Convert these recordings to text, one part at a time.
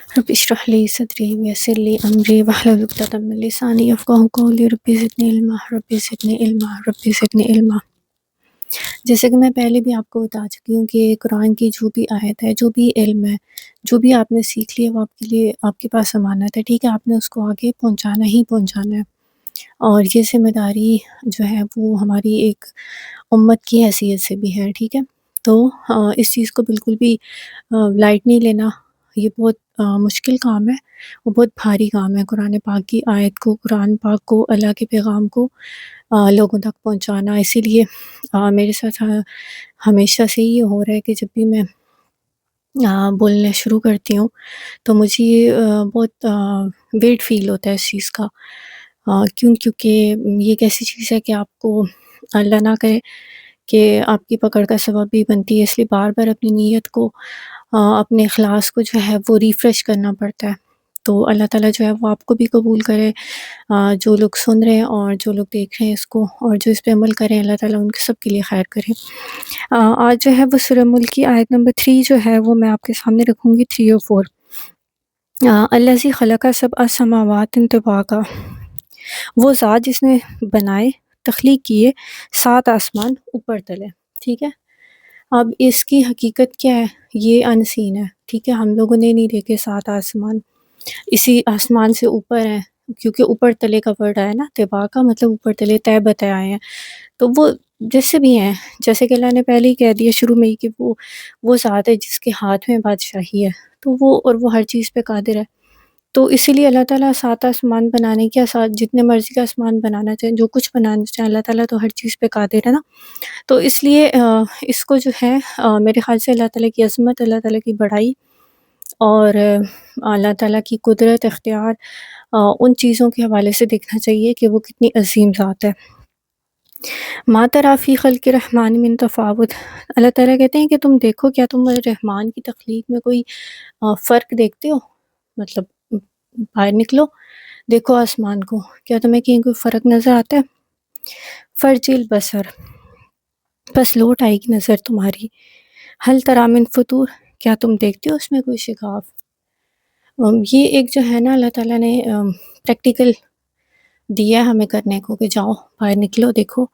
رب اشرح لی صدری ویسر لی امری واحلل عقدۃ من لسانی یفقہوا قولی رب زدنی علما رب زدنی علما رب زدنی علما۔ جیسے کہ میں پہلے بھی آپ کو بتا چکی ہوں کہ قرآن کی جو بھی آیت ہے، جو بھی علم ہے، جو بھی آپ نے سیکھ لیا وہ آپ کے لیے آپ کے پاس امانت ہے، ٹھیک ہے، آپ نے اس کو آگے پہنچانا ہی پہنچانا ہے، اور یہ ذمہ داری جو ہے وہ ہماری ایک امت کی حیثیت سے بھی ہے، ٹھیک ہے۔ تو اس چیز کو بالکل بھی لائٹ نہیں لینا، یہ بہت مشکل کام ہے، وہ بہت بھاری کام ہے، قرآن پاک کی آیت کو، قرآن پاک کو، اللہ کے پیغام کو لوگوں تک پہنچانا۔ اسی لیے میرے ساتھ ہمیشہ سے یہ ہو رہا ہے کہ جب بھی میں بولنا شروع کرتی ہوں تو مجھے بہت ویٹ فیل ہوتا ہے اس چیز کا، کیونکہ یہ ایک ایسی چیز ہے کہ آپ کو اللہ نہ کرے کہ آپ کی پکڑ کا سبب بھی بنتی ہے، اس لیے بار بار اپنی نیت کو، اپنے اخلاص کو جو ہے وہ ریفریش کرنا پڑتا ہے۔ تو اللہ تعالیٰ جو ہے وہ آپ کو بھی قبول کرے، جو لوگ سن رہے ہیں اور جو لوگ دیکھ رہے ہیں اس کو، اور جو اس پہ عمل کریں، اللہ تعالیٰ ان کے سب کے لیے خیر کرے۔ آج جو ہے وہ سورہ ملک کی آیت نمبر 3 جو ہے وہ میں آپ کے سامنے رکھوں گی، 3 اور 4۔ الذی خلق سبع سماوات طباقا، وہ ذات جس نے بنائے، تخلیق کیے 7 آسمان اوپر تلے، ٹھیک ہے۔ اب اس کی حقیقت کیا ہے؟ یہ انسین ہے، ٹھیک ہے، ہم لوگوں نے نہیں دیکھے 7 آسمان، اسی آسمان سے اوپر ہیں، کیونکہ اوپر تلے کا ورڈ آیا نا، طباع کا مطلب اوپر تلے، طے بتائے آئے ہیں، تو وہ جیسے بھی ہیں، جیسے کہ اللہ نے پہلے ہی کہہ دیا شروع میں ہی کہ وہ ذات ہے جس کے ہاتھ میں بادشاہی ہے، تو وہ ہر چیز پہ قادر ہے۔ تو اسی لیے اللہ تعالیٰ 7 آسمان بنانے کیا، 7 جتنے مرضی کا آسمان بنانا چاہیں، جو کچھ بنانا چاہیں، اللہ تعالیٰ تو ہر چیز پہ قادر ہے نا۔ تو اس لیے اس کو جو ہے میرے خیال سے اللہ تعالیٰ کی عظمت، اللہ تعالیٰ کی بڑائی اور اللہ تعالیٰ کی قدرت، اختیار، ان چیزوں کے حوالے سے دیکھنا چاہیے کہ وہ کتنی عظیم ذات ہے۔ ما تری فی خلق الرحمن من تفاوت، اللہ تعالیٰ کہتے ہیں کہ تم دیکھو، کیا تم رحمان کی تخلیق میں کوئی فرق دیکھتے ہو؟ مطلب باہر نکلو، دیکھو آسمان کو، کیا تمہیں کہیں کوئی فرق نظر آتا ہے؟ فرجی البصر، بس لوٹ آئے گی نظر تمہاری، حل تری من فطور، کیا تم دیکھتے ہو اس میں کوئی شگاف؟ یہ ایک جو ہے نا اللہ تعالیٰ نے پریکٹیکل دیا ہے ہمیں کرنے کو، کہ جاؤ باہر نکلو، دیکھو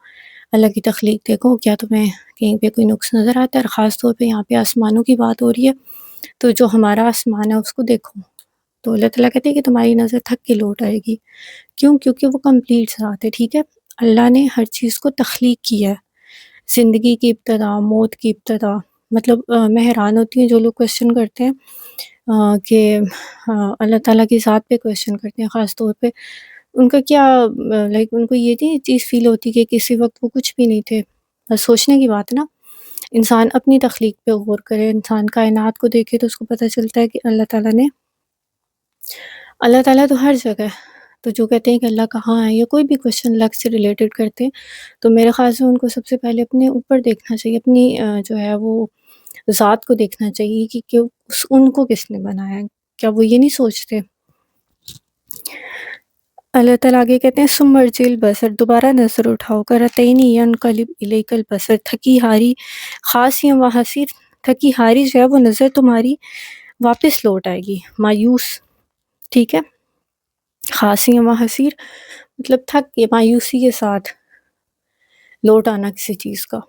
اللہ کی تخلیق، دیکھو کیا تمہیں کہیں پہ کوئی نقص نظر آتا ہے۔ اور خاص طور پہ یہاں پہ آسمانوں کی بات ہو رہی ہے، تو جو ہمارا آسمان ہے اس کو دیکھو، تو اللہ تعالیٰ کہتے ہیں کہ تمہاری نظر تھک کے لوٹ آئے گی، کیوں؟ کیونکہ وہ کمپلیٹ ذات ہے، ٹھیک ہے۔ اللہ نے ہر چیز کو تخلیق کیا ہے، زندگی کی ابتدا، موت کی ابتدا، مطلب میں حیران ہوتی ہوں جو لوگ کویسچن کرتے ہیں کہ اللہ تعالیٰ کی ذات پہ کویسچن کرتے ہیں، خاص طور پہ ان کا کیا لائک ان کو یہ نہیں چیز فیل ہوتی کہ کسی وقت وہ کچھ بھی نہیں تھے؟ بس سوچنے کی بات ہے نا، انسان اپنی تخلیق پہ غور کرے، انسان کائنات کو دیکھے تو اس کو پتہ چلتا ہے کہ اللہ تعالیٰ تو ہر جگہ ہے۔ تو جو کہتے ہیں کہ اللہ کہاں ہے، یا کوئی بھی کویسچن اللہ سے ریلیٹڈ کرتے ہیں، تو میرے خیال سے ان کو سب سے پہلے اپنے اوپر دیکھنا چاہیے، اپنی جو ہے وہ ذات کو دیکھنا چاہیے کہ ان کو کس نے بنایا ہے۔ کیا وہ یہ نہیں سوچتے؟ اللہ تعالیٰ آگے کہتے ہیں ثم ارجع البصر، دوبارہ نظر اٹھاؤ، کرتین ینقلب الیک البصر، تھکی ہاری خاسئا و حسیر، تھکی ہاری جو ہے وہ نظر تمہاری واپس لوٹ آئے گی، مایوس، ٹھیک ہے، خاسئا و حسیر مطلب تھک کے، مایوسی کے ساتھ لوٹ آنا کسی چیز کا۔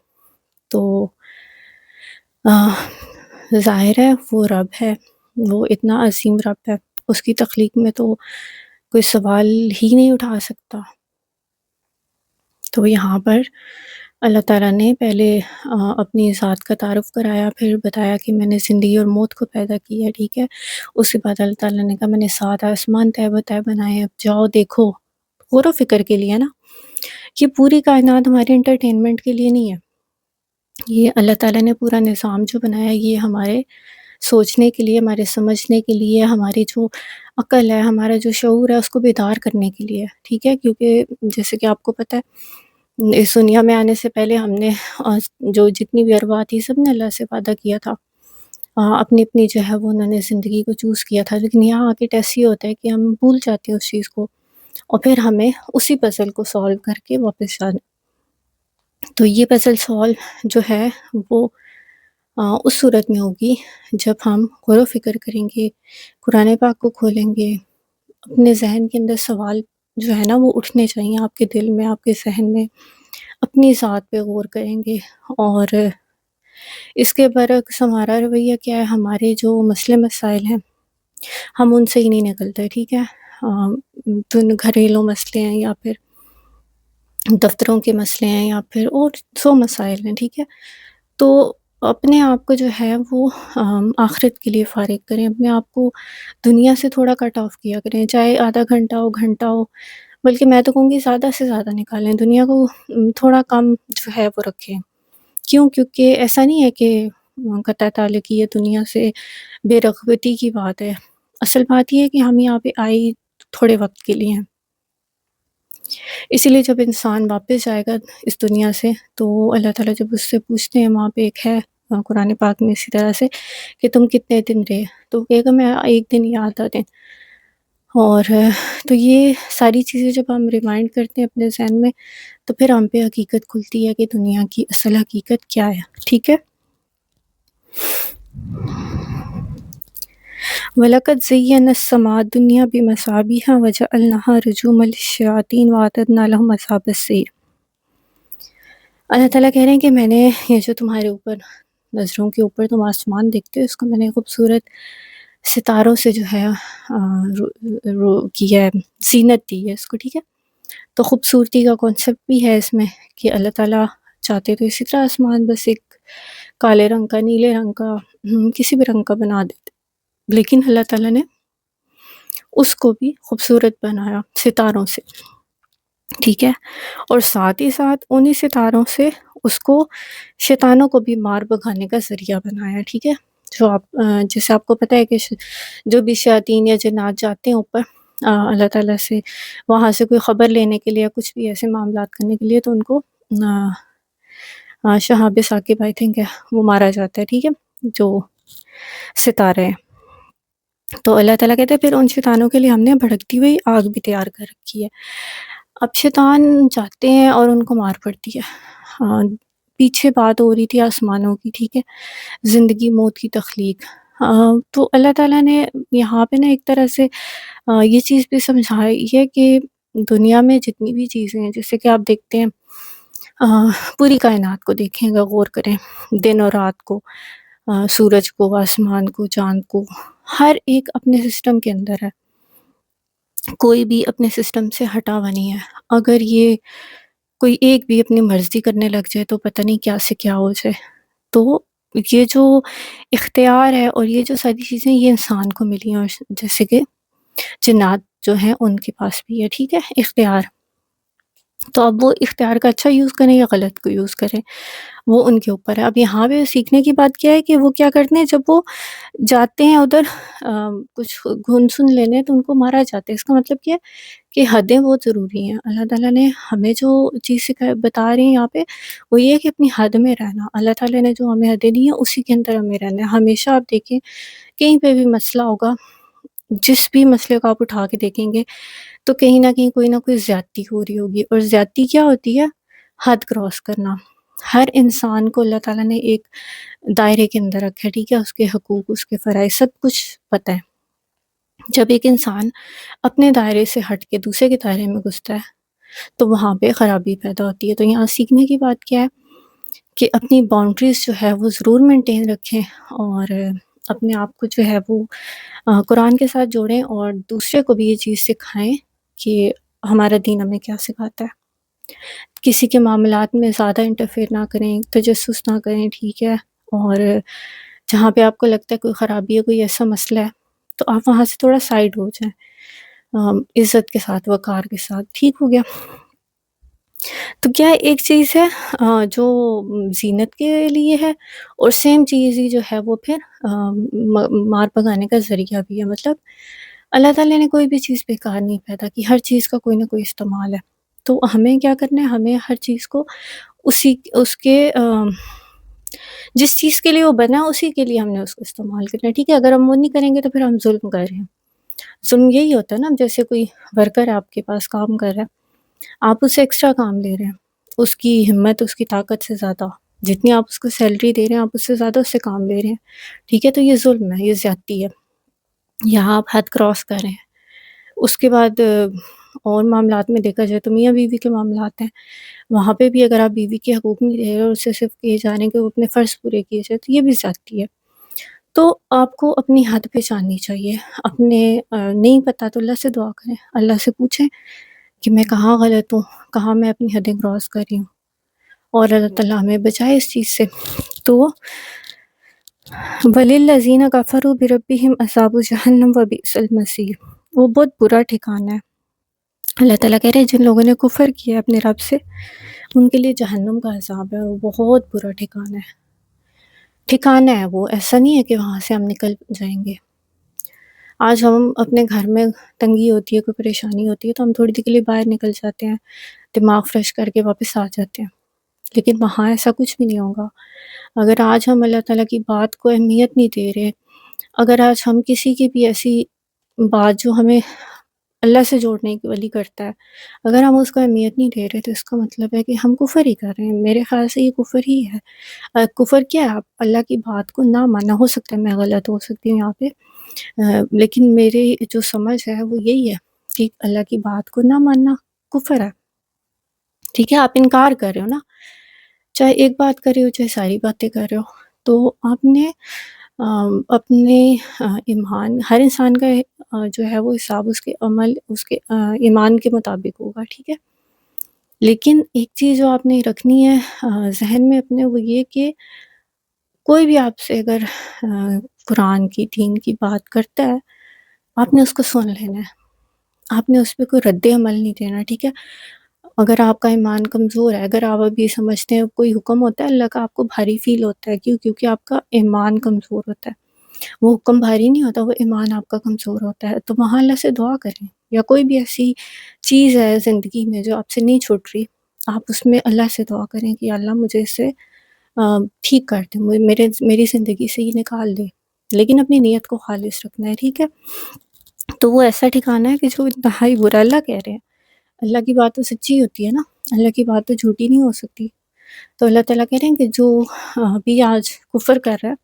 تو ظاہر ہے وہ رب ہے، وہ اتنا عظیم رب ہے، اس کی تخلیق میں تو کوئی سوال ہی نہیں اٹھا سکتا۔ تو یہاں پر اللہ تعالیٰ نے پہلے اپنی ذات کا تعارف کرایا، پھر بتایا کہ میں نے زندگی اور موت کو پیدا کیا، ٹھیک ہے۔ اس کے بعد اللہ تعالیٰ نے کہا میں نے 7 آسمان طے بتائے بنائے، اب جاؤ دیکھو، غور و فکر کے لیے نا، یہ پوری کائنات ہمارے انٹرٹینمنٹ کے لیے نہیں ہے، یہ اللہ تعالیٰ نے پورا نظام جو بنایا یہ ہمارے سوچنے کے لیے، ہمارے سمجھنے کے لیے، ہماری جو عقل ہے، ہمارا جو شعور ہے اس کو بیدار کرنے کے لیے، ٹھیک ہے۔ کیونکہ جیسے کہ آپ کو پتہ ہے اس دنیا میں آنے سے پہلے ہم نے جو جتنی بھی ارواح تھی سب نے اللہ سے وعدہ کیا تھا، اپنی اپنی جو ہے وہ انہوں نے زندگی کو چوز کیا تھا، لیکن یہاں آ کے ٹیسٹ یہ ہوتا ہے کہ ہم بھول جاتے ہیں اس چیز کو، اور پھر ہمیں اسی پزل کو سالو کر کے واپس جانا۔ تو یہ پزل سالو جو ہے وہ اس صورت میں ہوگی جب ہم غور و فکر کریں گے، قرآن پاک کو کھولیں گے، اپنے ذہن کے اندر سوال جو ہے نا وہ اٹھنے چاہیے، آپ کے دل میں، آپ کے ذہن میں، اپنی ذات پہ غور کریں گے۔ اور اس کے برعکس ہمارا رویہ کیا ہے، ہمارے جو مسئلے مسائل ہیں ہم ان سے ہی نہیں نکلتے، ٹھیک ہے، تو گھریلو مسئلے ہیں یا پھر دفتروں کے مسئلے ہیں یا پھر اور 100 مسائل ہیں، ٹھیک ہے، تو اپنے آپ کو جو ہے وہ آخرت کے لیے فارغ کریں، اپنے آپ کو دنیا سے تھوڑا کٹ آف کیا کریں، چاہے آدھا گھنٹہ ہو، گھنٹہ ہو، بلکہ میں تو کہوں گی زیادہ سے زیادہ نکالیں، دنیا کو تھوڑا کم جو ہے وہ رکھیں۔ کیوں؟ کیونکہ ایسا نہیں ہے کہ قطع تعلق یہ دنیا سے بے رغبتی کی بات ہے، اصل بات یہ ہے کہ ہم یہاں پہ آئی تھوڑے وقت کے لیے ہیں، اسی لیے جب انسان واپس جائے گا اس دنیا سے تو اللہ تعالیٰ جب اس سے پوچھتے ہیں، وہاں پہ ایک ہے قرآن پاک میں اسی طرح سے کہ تم کتنے دن رہے، تو کہے گا میں ایک دن یا آدھا دن۔ اور تو یہ ساری چیزیں جب ہم ریمائنڈ کرتے ہیں اپنے ذہن میں تو پھر ہم پہ حقیقت کھلتی ہے کہ دنیا کی اصل حقیقت کیا ہے، ٹھیک ہے۔ وَلَقَدْ زَيَّنَّا السَّمَاءَ الدُّنْيَا بِمَصَابِيحَ وَجَعَلْنَاهَا رُجُومًا لِلشَّيَاطِينِ وَأَعْتَدْنَا لَهُمْ أَصْحَابَ السَّعِيرِ۔ اللہ تعالیٰ کہہ رہے ہیں کہ میں نے یہ جو تمہارے اوپر نظروں کے اوپر تم آسمان دیکھتے ہو، اس کو میں نے خوبصورت ستاروں سے جو ہے کیا ہے، زینت دی ہے اس کو، ٹھیک ہے۔ تو خوبصورتی کا کانسیپٹ بھی ہے اس میں کہ اللہ تعالیٰ چاہتے تو اسی طرح آسمان بس ایک کالے رنگ کا، نیلے رنگ کا، کسی بھی رنگ کا بنا دیتے، لیکن اللہ تعالیٰ نے اس کو بھی خوبصورت بنایا ستاروں سے، ٹھیک ہے، اور ساتھ ہی ساتھ انہی ستاروں سے اس کو شیطانوں کو بھی مار بھگانے کا ذریعہ بنایا، ٹھیک ہے۔ جو آپ جیسے آپ کو پتہ ہے کہ جو بھی شیاطین یا جنات جاتے ہیں اوپر اللہ تعالیٰ سے، وہاں سے کوئی خبر لینے کے لیے یا کچھ بھی ایسے معاملات کرنے کے لیے، تو ان کو شہاب ثاقب آئی تھنک ہے وہ مارا جاتا ہے، ٹھیک ہے، جو ستارے ہیں۔ تو اللہ تعالیٰ کہتے ہیں پھر ان شیطانوں کے لیے ہم نے بھڑکتی ہوئی آگ بھی تیار کر رکھی ہے۔ اب شیطان جاتے ہیں اور ان کو مار پڑتی ہے۔ پیچھے بات ہو رہی تھی آسمانوں کی، ٹھیک ہے، زندگی موت کی تخلیق، تو اللہ تعالیٰ نے یہاں پہ نا ایک طرح سے یہ چیز بھی سمجھائی ہے کہ دنیا میں جتنی بھی چیزیں ہیں، جیسے کہ آپ دیکھتے ہیں پوری کائنات کو دیکھیں گا، غور کریں، دن اور رات کو، سورج کو، آسمان کو، چاند کو، ہر ایک اپنے سسٹم کے اندر ہے، کوئی بھی اپنے سسٹم سے ہٹا ہوا نہیں ہے۔ اگر یہ کوئی ایک بھی اپنی مرضی کرنے لگ جائے تو پتہ نہیں کیا سے کیا ہو جائے۔ تو یہ جو اختیار ہے اور یہ جو ساری چیزیں یہ انسان کو ملی ہیں، اور جیسے کہ جنات جو ہیں ان کے پاس بھی ہے، ٹھیک ہے، اختیار، تو اب وہ اختیار کا اچھا یوز کریں یا غلط کو یوز کریں وہ ان کے اوپر ہے۔ اب یہاں پہ سیکھنے کی بات کیا ہے کہ وہ کیا کرتے ہیں، جب وہ جاتے ہیں ادھر کچھ گن سن لینے تو ان کو مارا جاتا ہے۔ اس کا مطلب کیا ہے کہ حدیں بہت ضروری ہیں۔ اللہ تعالیٰ نے ہمیں جو چیز بتا رہے ہیں یہاں پہ وہ یہ ہے کہ اپنی حد میں رہنا، اللہ تعالیٰ نے جو ہمیں حدیں دی ہیں اسی کے اندر ہمیں رہنا ہے۔ ہمیشہ آپ دیکھیں کہیں پہ بھی مسئلہ ہوگا، جس بھی مسئلے کو آپ اٹھا کے دیکھیں گے تو کہیں نہ کہیں کوئی نہ کوئی زیادتی ہو رہی ہوگی، اور زیادتی کیا ہوتی ہے؟ حد کراس کرنا۔ ہر انسان کو اللہ تعالیٰ نے ایک دائرے کے اندر رکھا ہے، ٹھیک ہے، اس کے حقوق، اس کے فرائض، سب کچھ پتہ ہے۔ جب ایک انسان اپنے دائرے سے ہٹ کے دوسرے کے دائرے میں گھستا ہے تو وہاں پہ خرابی پیدا ہوتی ہے۔ تو یہاں سیکھنے کی بات کیا ہے کہ اپنی باؤنڈریز جو ہے وہ ضرور مینٹین رکھیں، اور اپنے آپ کو جو ہے وہ قرآن کے ساتھ جوڑیں، اور دوسرے کو بھی یہ چیز سکھائیں کہ ہمارا دین ہمیں کیا سکھاتا ہے۔ کسی کے معاملات میں زیادہ انٹرفیئر نہ کریں، تجسس نہ کریں، ٹھیک ہے، اور جہاں پہ آپ کو لگتا ہے کوئی خرابی ہے، کوئی ایسا مسئلہ ہے تو آپ وہاں سے تھوڑا سائڈ ہو جائیں، عزت کے ساتھ، وقار کے ساتھ، ٹھیک ہو گیا۔ تو کیا ایک چیز ہے جو زینت کے لیے ہے، اور سیم چیز ہی جو ہے وہ پھر مار بھگانے کا ذریعہ بھی ہے۔ مطلب اللہ تعالیٰ نے کوئی بھی چیز بیکار نہیں پیدا کی، ہر چیز کا کوئی نہ کوئی استعمال ہے۔ تو ہمیں کیا کرنا ہے، ہمیں ہر چیز کو اس کے جس چیز کے لیے وہ بنا اسی کے لیے ہم نے اس کو استعمال کرنا ہے، ٹھیک ہے۔ اگر ہم وہ نہیں کریں گے تو پھر ہم ظلم کر رہے ہیں۔ ظلم یہی ہوتا ہے نا، جیسے کوئی ورکر آپ کے پاس کام کر رہا ہے، آپ اسے ایکسٹرا کام لے رہے ہیں، اس کی ہمت، اس کی طاقت سے زیادہ جتنی آپ اس کو سیلری دے رہے ہیں آپ اس سے زیادہ اس سے کام لے رہے ہیں، ٹھیک ہے، تو یہ ظلم ہے، یہ زیادتی ہے، یہاں آپ حد کراس کر رہے ہیں۔ اس کے بعد اور معاملات میں دیکھا جائے تو میاں بیوی کے معاملات ہیں، وہاں پہ بھی اگر آپ بیوی کے حقوق نہیں دے رہے اور اس سے صرف کہے جا رہے ہیں کہ وہ اپنے فرض پورے کیے جائے تو یہ بھی زیادتی ہے۔ تو آپ کو اپنی حد پہچاننی چاہیے، اپنے نہیں پتہ تو اللہ سے دعا کریں، اللہ سے پوچھیں کہ میں کہاں غلط ہوں، کہاں میں اپنی حدیں کراس کر رہی ہوں، اور اللہ تعالیٰ ہمیں بچائے اس چیز سے۔ تو وَلِلَّذِينَ كَفَرُوا بِرَبِّهِمْ عَذَابُ جَهَنَّمَ وَبِئْسَ الْمَصِيرُ، وہ بہت برا ٹھکانہ ہے۔ اللہ تعالیٰ کہہ رہے ہیں جن لوگوں نے کفر کیا اپنے رب سے ان کے لیے جہنم کا عذاب ہے، اور وہ بہت برا ٹھکانہ ہے، ٹھکانہ ہے وہ، ایسا نہیں ہے کہ وہاں سے ہم نکل جائیں گے۔ آج ہم اپنے گھر میں تنگی ہوتی ہے، کوئی پریشانی ہوتی ہے تو ہم تھوڑی دیر کے لیے باہر نکل جاتے ہیں، دماغ فریش کر کے واپس آ جاتے ہیں، لیکن وہاں ایسا کچھ بھی نہیں ہوگا۔ اگر آج ہم اللہ تعالیٰ کی بات کو اہمیت نہیں دے رہے، اگر آج ہم کسی کی بھی ایسی بات جو ہمیں اللہ سے جوڑنے کی والی کرتا ہے، اگر ہم اس کو اہمیت نہیں دے رہے تو اس کا مطلب ہے کہ ہم کفر ہی کر رہے ہیں۔ میرے خیال سے یہ کفر ہی ہے۔ کفر کیا ہے؟ آپ اللہ کی بات کو نہ ماننا، ہو سکتا ہے میں غلط ہو سکتی ہوں یہاں پہ، لیکن میری جو سمجھ ہے وہ یہی ہے کہ اللہ کی بات کو نہ ماننا کفر ہے، ٹھیک ہے، آپ انکار کر رہے ہو نا، چاہے ایک بات کر رہے ہو چاہے ساری باتیں کر رہے ہو، تو آپ نے اپنے ایمان، ہر انسان کا جو ہے وہ حساب اس کے عمل، اس کے ایمان کے مطابق ہوگا، ٹھیک ہے، لیکن ایک چیز جو آپ نے رکھنی ہے ذہن میں اپنے، وہ یہ کہ کوئی بھی آپ سے اگر قرآن کی دین کی بات کرتا ہے آپ نے اس کو سن لینا ہے، آپ نے اس پہ کوئی رد عمل نہیں دینا، ٹھیک ہے۔ اگر آپ کا ایمان کمزور ہے، اگر آپ ابھی سمجھتے ہیں کوئی حکم ہوتا ہے اللہ کا آپ کو بھاری فیل ہوتا ہے، کیونکہ آپ کا ایمان کمزور ہوتا ہے، وہ حکم بھاری نہیں ہوتا، وہ ایمان آپ کا کمزور ہوتا ہے، تو وہاں اللہ سے دعا کریں، یا کوئی بھی ایسی چیز ہے زندگی میں جو آپ سے نہیں چھوٹ رہی، آپ اس میں اللہ سے دعا کریں کہ اللہ مجھے اس سے ٹھیک کر دے، میری زندگی سے یہ نکال دے، لیکن اپنی نیت کو خالص رکھنا ہے، ٹھیک ہے۔ تو وہ ایسا ٹھکانہ ہے کہ جو انتہائی برا، اللہ کہہ رہے ہیں اللہ کی بات تو سچی ہوتی ہے نا، اللہ کی بات تو جھوٹی نہیں ہو سکتی، تو اللہ تعالیٰ کہہ رہے ہیں کہ جو بھی آج کفر کر رہا ہے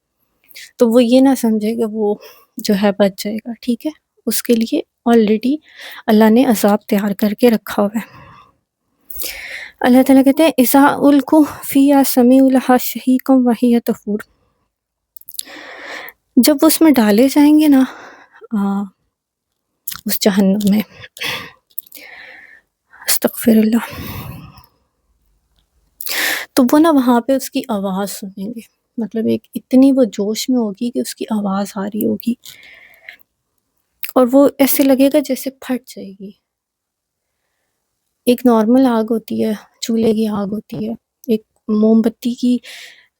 تو وہ یہ نہ سمجھے کہ وہ جو ہے بچ جائے گا، ٹھیک ہے، اس کے لیے آلریڈی اللہ نے عذاب تیار کر کے رکھا ہوا ہے۔ اللہ تعالیٰ کہتے ہیں اِذَا أُلْقُوا فِيهَا سَمِعُوا لَهَا شَهِيقًا وَهِيَ تَفُورُ، جب اس میں ڈالے جائیں گے نا اس جہنم میں، استغفر اللہ، تو وہ نا وہاں پہ اس کی آواز سنیں گے، مطلب ایک اتنی وہ جوش میں ہوگی کہ اس کی آواز آ رہی ہوگی، اور وہ ایسے لگے گا جیسے پھٹ جائے گی۔ ایک نارمل آگ ہوتی ہے، چولہے کی آگ ہوتی ہے، ایک موم بتی کی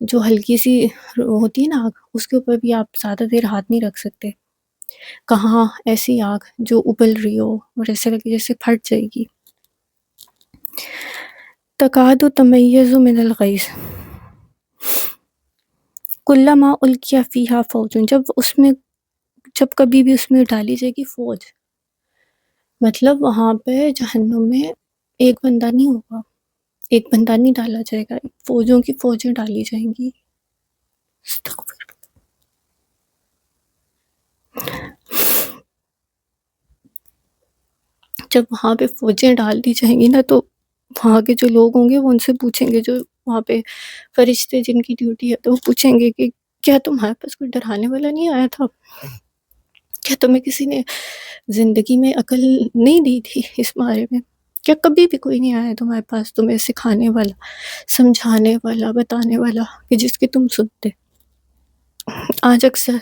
جو ہلکی سی ہوتی ہے نا آگ، اس کے اوپر بھی آپ زیادہ دیر ہاتھ نہیں رکھ سکتے، کہاں ایسی آگ جو ابل رہی ہو اور ایسے لگے جیسے پھٹ جائے گی۔ تکاد تمیز من الغیظ کلما القی فیہا فوج، جب کبھی بھی اس میں ڈالی جائے گی فوج، مطلب وہاں پہ جہنم میں ایک بندہ نہیں ہوگا، ایک بندہ نہیں ڈالا جائے گا، فوجوں کی فوجیں ڈالی جائیں گی۔ جب وہاں پہ فوجیں ڈال دی جائیں گی نا تو وہاں کے جو لوگ ہوں گے وہ ان سے پوچھیں گے، جو وہاں پہ فرشتے جن کی ڈیوٹی ہے، تو وہ پوچھیں گے کہ کیا تمہارے پاس کوئی ڈرانے والا نہیں آیا تھا؟ کیا تمہیں کسی نے زندگی میں عقل نہیں دی تھی اس بارے میں؟ کیا کبھی بھی کوئی نہیں آیا تمہارے پاس تمہیں سکھانے والا، سمجھانے والا، بتانے والا کہ جس کی تم سنتے؟ آج اکثر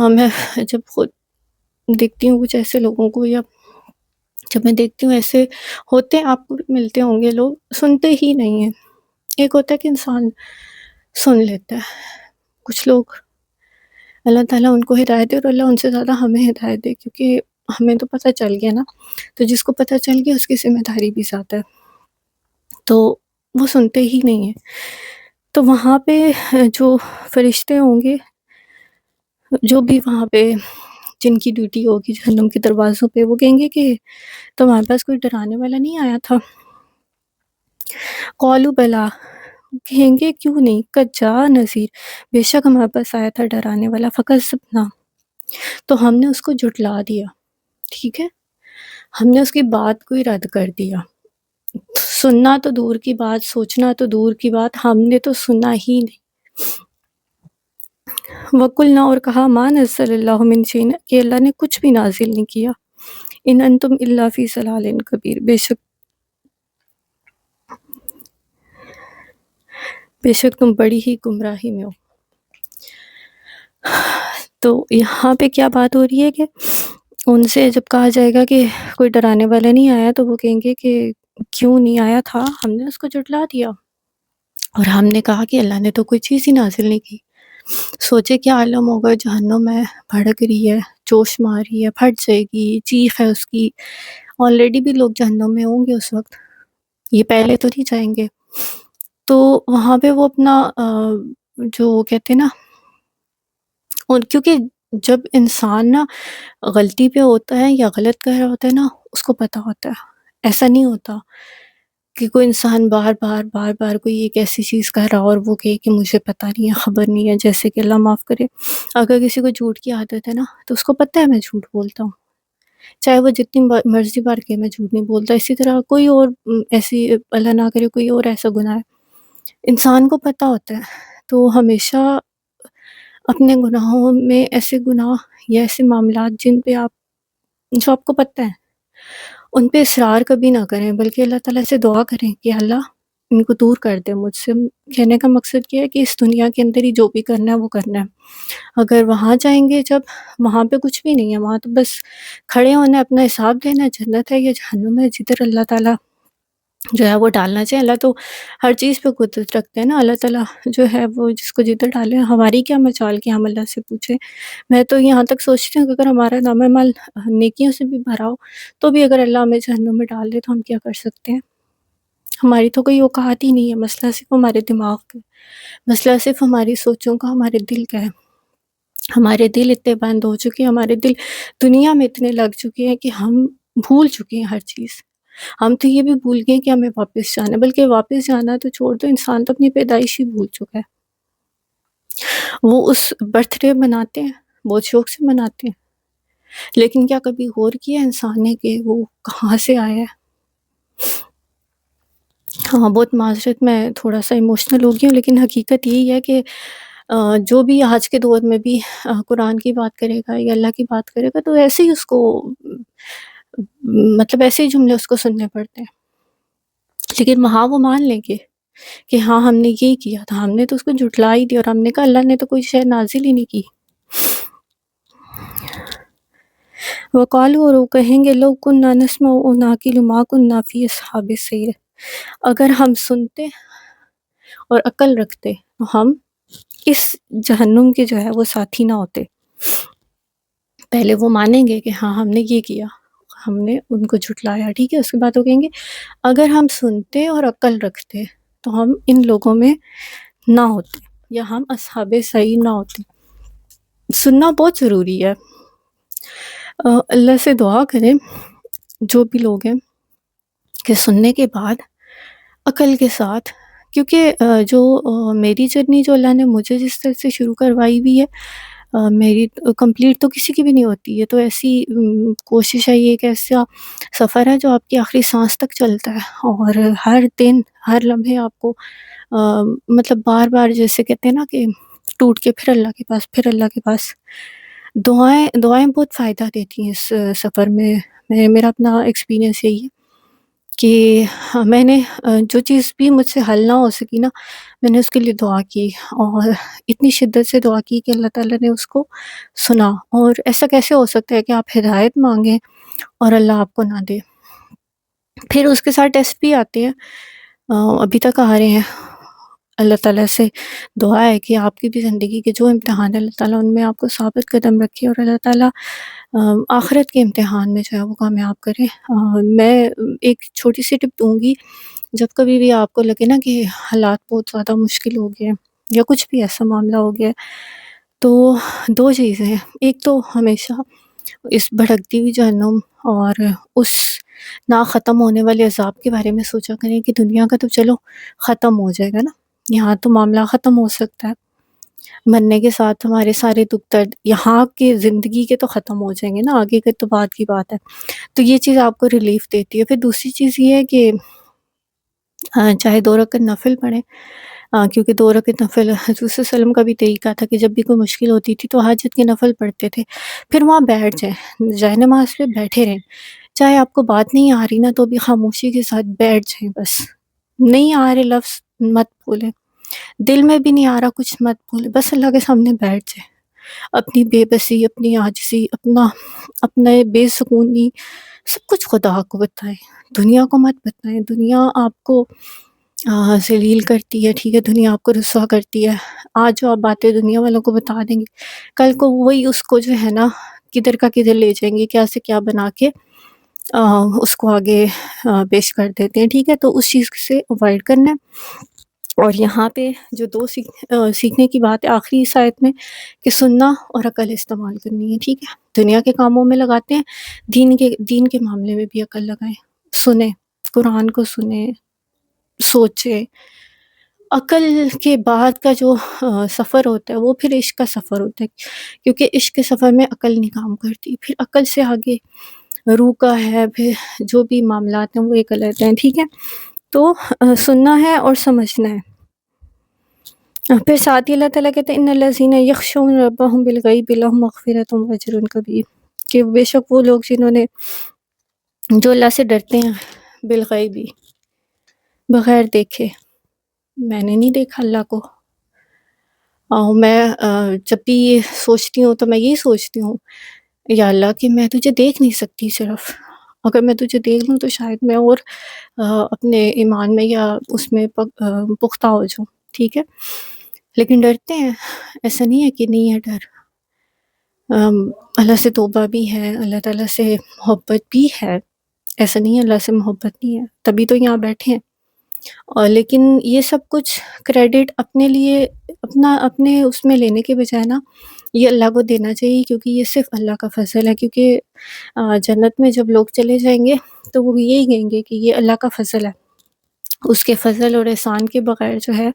میں جب خود دیکھتی ہوں کچھ ایسے لوگوں کو، یا جب میں دیکھتی ہوں ایسے ہوتے ہیں، آپ کو بھی ملتے ہوں گے، لوگ سنتے ہی نہیں ہیں۔ ایک ہوتا ہے کہ انسان سن لیتا ہے، کچھ لوگ اللہ تعالیٰ ان کو ہدایت دے اور اللہ ان سے زیادہ ہمیں ہدایت دے، کیونکہ ہمیں تو پتہ چل گیا نا، تو جس کو پتہ چل گیا اس کی ذمہ داری بھی زیادہ ہے، تو وہ سنتے ہی نہیں ہیں۔ تو وہاں پہ جو فرشتے ہوں گے، جو بھی وہاں پہ جن کی ڈیوٹی ہوگی جہنم کے دروازوں پہ، وہ کہیں گے کہ تمہارے پاس کوئی ڈرانے والا نہیں آیا تھا؟ قالوا بلا، کہیں گے کیوں نہیں، قد جاء نذیر، بے شک ہمارے پاس آیا تھا ڈرانے والا، فکذبنا، تو ہم نے اس کو جھٹلا دیا، ٹھیک ہے، ہم نے اس کی بات کو ہی رد کر دیا۔ سننا تو دور کی بات، سوچنا تو دور کی بات، ہم نے تو سنا ہی نہیں۔ وَقُلْنَا، اور کہا، مَا نَزَّلَ اللَّهُ مِن شَيْءٍ، کہ اللہ نے کچھ بھی نازل نہیں کیا، ان انتم الا فی ضلال کبیر، بے شک تم بڑی ہی گمراہی میں ہو۔ تو یہاں پہ کیا بات ہو رہی ہے کہ ان سے جب کہا جائے گا کہ کوئی ڈرانے والا نہیں آیا، تو وہ کہیں گے کہ کیوں نہیں آیا تھا، ہم نے اس کو جھٹلا دیا، اور ہم نے کہا کہ اللہ نے تو کوئی چیز ہی نازل نہیں کی۔ سوچے کیا عالم ہوگا، جہنم میں بھڑک رہی ہے، جوش مار رہی ہے، پھٹ جائے گی، چیخ ہے اس کی، آلریڈی بھی لوگ جہنم میں ہوں گے اس وقت، یہ پہلے تو نہیں جائیں گے۔ تو وہاں پہ وہ اپنا جو کہتے ہیں نا، اور کیونکہ جب انسان نا غلطی پہ ہوتا ہے یا غلط کر رہا ہوتا ہے نا، اس کو پتہ ہوتا ہے، ایسا نہیں ہوتا کہ کوئی انسان بار بار کوئی ایک ایسی چیز کر رہا اور وہ کہے کہ مجھے پتہ نہیں ہے، خبر نہیں ہے، جیسے کہ اللہ معاف کرے، اگر کسی کو جھوٹ کی عادت ہے نا، تو اس کو پتہ ہے میں جھوٹ بولتا ہوں، چاہے وہ جتنی مرضی بار کہ میں جھوٹ نہیں بولتا۔ اسی طرح کوئی اور ایسی، اللہ نہ کرے، کوئی اور ایسا گناہ ہے، انسان کو پتہ ہوتا ہے، تو ہمیشہ اپنے گناہوں میں، ایسے گناہ یا ایسے معاملات جو آپ کو پتہ ہے، ان پہ اصرار کبھی نہ کریں، بلکہ اللہ تعالیٰ سے دعا کریں کہ اللہ ان کو دور کر دے مجھ سے۔ کہنے کا مقصد یہ ہے کہ اس دنیا کے اندر ہی جو بھی کرنا ہے وہ کرنا ہے، اگر وہاں جائیں گے جب، وہاں پہ کچھ بھی نہیں ہے، وہاں تو بس کھڑے ہونا ہے، اپنا حساب دینا ہے، جنت ہے یا جہنم ہے، جدھر اللہ تعالیٰ جو ہے وہ ڈالنا چاہے۔ اللہ تو ہر چیز پہ قدرت رکھتے ہیں نا، اللہ تعالیٰ جو ہے وہ جس کو جدھر ڈالے، ہماری کیا مجال کہ ہم اللہ سے پوچھیں۔ میں تو یہاں تک سوچتی ہوں کہ اگر ہمارا نام اعمال نیکیوں سے بھی بھرا ہو، تو بھی اگر اللہ ہمیں جہنم میں ڈال دے تو ہم کیا کر سکتے ہیں؟ ہماری تو کوئی اوقات ہی نہیں ہے، مسئلہ صرف ہمارے دماغ کا ہے، مسئلہ صرف ہماری سوچوں کا، ہمارے دل کا ہے۔ ہمارے دل اتنے بند ہو چکے ہیں، ہمارے دل دنیا میں اتنے لگ چکے ہیں کہ ہم بھول چکے ہیں ہر چیز۔ ہم تو یہ بھی بھول گئے کہ ہمیں واپس جانا ہے، بلکہ واپس جانا تو چھوڑ دو، انسان تو اپنی پیدائش ہی بھول چکا ہے۔ وہ اس برتھ ڈے مناتے ہیں، بہت شوق سے مناتے ہیں، لیکن کیا کبھی غور کیا انسان نے کہ وہ کہاں سے آیا ہے؟ ہاں، بہت معذرت، میں تھوڑا سا ایموشنل ہو گئی ہوں، لیکن حقیقت یہی ہے کہ جو بھی آج کے دور میں بھی قرآن کی بات کرے گا یا اللہ کی بات کرے گا، تو ایسے ہی اس کو مطلب ایسے ہی جملے اس کو سننے پڑتے ہیں، لیکن وہاں وہ مان لیں گے کہ ہاں ہم نے یہ کیا تھا، ہم نے تو اس کو جھٹلا ہی دیا، اور ہم نے کہا اللہ نے تو کوئی شے نازل ہی نہیں کی۔ وقالوا، اور وہ کہیں گے، لو كنا نسمع او نعقل ما كنا فی اصحاب السعیر، اگر ہم سنتے اور عقل رکھتے تو ہم اس جہنم کے جو ہے وہ ساتھی نہ ہوتے۔ پہلے وہ مانیں گے کہ ہاں ہم نے یہ کیا، ہم نے ان کو جھٹلایا، ٹھیک ہے، اس کے بعد وہ کہیں گے اگر ہم سنتے اور عقل رکھتے تو ہم ان لوگوں میں نہ ہوتے، یا ہم اصحاب سعیر نہ ہوتے۔ سننا بہت ضروری ہے، اللہ سے دعا کریں جو بھی لوگ ہیں کہ سننے کے بعد عقل کے ساتھ، کیونکہ جو میری جرنی جو اللہ نے مجھے جس طرح سے شروع کروائی ہوئی ہے، میری کمپلیٹ تو کسی کی بھی نہیں ہوتی ہے، تو ایسی کوشش ہے، یہ ایک ایسا سفر ہے جو آپ کی آخری سانس تک چلتا ہے، اور ہر دن ہر لمحے آپ کو مطلب بار بار جیسے کہتے ہیں نا کہ ٹوٹ کے پھر اللہ کے پاس، پھر اللہ کے پاس، دعائیں بہت فائدہ دیتی ہیں اس سفر میں۔ میرا اپنا ایکسپیرینس یہی ہے کہ میں نے جو چیز بھی مجھ سے حل نہ ہو سکی نا، میں نے اس کے لیے دعا کی، اور اتنی شدت سے دعا کی کہ اللہ تعالیٰ نے اس کو سنا۔ اور ایسا کیسے ہو سکتا ہے کہ آپ ہدایت مانگیں اور اللہ آپ کو نہ دے؟ پھر اس کے ساتھ ٹیسٹ بھی آتے ہیں، ابھی تک آ رہے ہیں۔ اللہ تعالیٰ سے دعا ہے کہ آپ کی بھی زندگی کے جو امتحان ہے، اللہ تعالیٰ ان میں آپ کو ثابت قدم رکھے، اور اللہ تعالیٰ آخرت کے امتحان میں جو ہے وہ کامیاب کرے۔ میں ایک چھوٹی سی ٹپ دوں گی، جب کبھی بھی آپ کو لگے نا کہ حالات بہت زیادہ مشکل ہو گئے یا کچھ بھی ایسا معاملہ ہو گیا، تو دو چیزیں ہیں، ایک تو ہمیشہ اس بھڑکتی ہوئی جہنم اور اس نہ ختم ہونے والے عذاب کے بارے میں سوچا کریں کہ دنیا کا تو چلو ختم ہو جائے گا نا، یہاں تو معاملہ ختم ہو سکتا ہے، مرنے کے ساتھ ہمارے سارے دکھ درد یہاں کے زندگی کے تو ختم ہو جائیں گے نا، آگے کے تو بعد کی بات ہے۔ تو یہ چیز آپ کو ریلیف دیتی ہے۔ پھر دوسری چیز یہ ہے کہ چاہے 2 رکعت نفل پڑھیں، کیونکہ 2 رکعت نفل حضور صلی اللہ علیہ وسلم کا بھی طریقہ تھا کہ جب بھی کوئی مشکل ہوتی تھی تو حاجت کے نفل پڑھتے تھے، پھر وہاں بیٹھ جائیں، جائے نماز پہ بیٹھے رہیں، چاہے آپ کو بات نہیں آ رہی نا تو بھی خاموشی کے ساتھ بیٹھ جائیں، بس نہیں آ رہے لفظ مت بولیں، دل میں بھی نہیں آ رہا کچھ مت بولیں، بس اللہ کے سامنے بیٹھ جائیں، اپنی بے بسی، اپنی عاجزی، اپنے بے سکونی سب کچھ خدا کو بتائیں، دنیا کو مت بتائیں۔ دنیا آپ کو ذلیل کرتی ہے، ٹھیک ہے، دنیا آپ کو رسوا کرتی ہے، آج جو آپ باتیں دنیا والوں کو بتا دیں گے کل کو وہی اس کو جو ہے نا کدھر کا کدھر لے جائیں گے، کیا سے کیا بنا کے اس کو آگے پیش کر دیتے ہیں، ٹھیک ہے، تو اس چیز سے اوائڈ کرنا ہے۔ اور یہاں پہ جو سیکھنے کی بات ہے آخری اس آیت میں کہ سننا اور عقل استعمال کرنی ہے، ٹھیک ہے، دنیا کے کاموں میں لگاتے ہیں، دین کے معاملے میں بھی عقل لگائیں، سنیں، قرآن کو سنیں، سوچیں۔ عقل کے بعد کا جو سفر ہوتا ہے وہ پھر عشق کا سفر ہوتا ہے، کیونکہ عشق کے سفر میں عقل نہیں کام کرتی، پھر عقل سے آگے روح کا ہے، پھر جو بھی معاملات ہیں وہ ایک الگ ہیں، ٹھیک ہے، تو سننا ہے اور سمجھنا ہے۔ پھر ساتھ ہی اللہ تعالیٰ کہتے ہیں ان الذین یخشون ربہم بالغیب لہم مغفرۃ واجر کبیر، کہ بے شک وہ لوگ جنہوں نے جو اللہ سے ڈرتے ہیں بالغیبی، بغیر دیکھے، میں نے نہیں دیکھا اللہ کو، میں جب بھی یہ سوچتی ہوں تو میں یہی سوچتی ہوں یا اللہ کہ میں تجھے دیکھ نہیں سکتی، صرف اگر میں تجھے دیکھ لوں تو شاید میں اور اپنے ایمان میں یا اس میں پختہ ہو جاؤں، ٹھیک ہے، لیکن ڈرتے ہیں، ایسا نہیں ہے کہ نہیں ہے ڈر، اللہ سے توبہ بھی ہے، اللہ تعالیٰ سے محبت بھی ہے، ایسا نہیں ہے اللہ سے محبت نہیں ہے، تبھی تو یہاں بیٹھے ہیں، اور لیکن یہ سب کچھ کریڈٹ اپنے لیے اپنے اس میں لینے کے بجائے نا یہ اللہ کو دینا چاہیے، کیونکہ یہ صرف اللہ کا فضل ہے، کیونکہ جنت میں جب لوگ چلے جائیں گے تو وہ یہی کہیں گے کہ یہ اللہ کا فضل ہے، اس کے فضل اور احسان کے بغیر جو ہے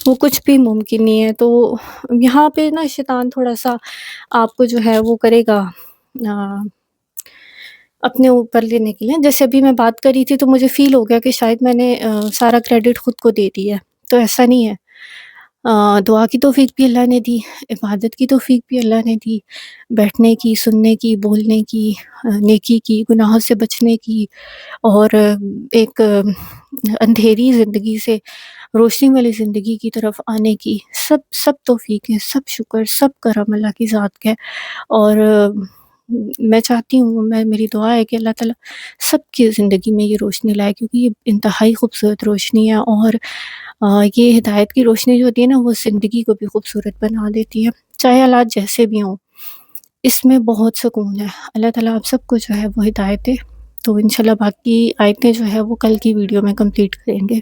وہ کچھ بھی ممکن نہیں ہے۔ تو یہاں پہ نا شیطان تھوڑا سا آپ کو جو ہے وہ کرے گا اپنے اوپر لینے کے لیے، جیسے ابھی میں بات کر رہی تھی تو مجھے فیل ہو گیا کہ شاید میں نے سارا کریڈٹ خود کو دے دیا ہے، تو ایسا نہیں ہے، دعا کی توفیق بھی اللہ نے دی، عبادت کی توفیق بھی اللہ نے دی، بیٹھنے کی، سننے کی، بولنے کی، نیکی کی، گناہوں سے بچنے کی، اور ایک اندھیری زندگی سے روشنی والی زندگی کی طرف آنے کی، سب توفیق ہے، سب شکر، سب کرم اللہ کی ذات کا ہے۔ اور میں چاہتی ہوں، میری دعا ہے کہ اللہ تعالیٰ سب کی زندگی میں یہ روشنی لائے، کیونکہ یہ انتہائی خوبصورت روشنی ہے، اور یہ ہدایت کی روشنی جو ہوتی ہے نا وہ زندگی کو بھی خوبصورت بنا دیتی ہے، چاہے حالات جیسے بھی ہوں، اس میں بہت سکون ہے۔ اللہ تعالیٰ آپ سب کو جو ہے وہ ہدایت دے، تو انشاءاللہ باقی آیتیں جو ہے وہ کل کی ویڈیو میں کمپلیٹ کریں گے۔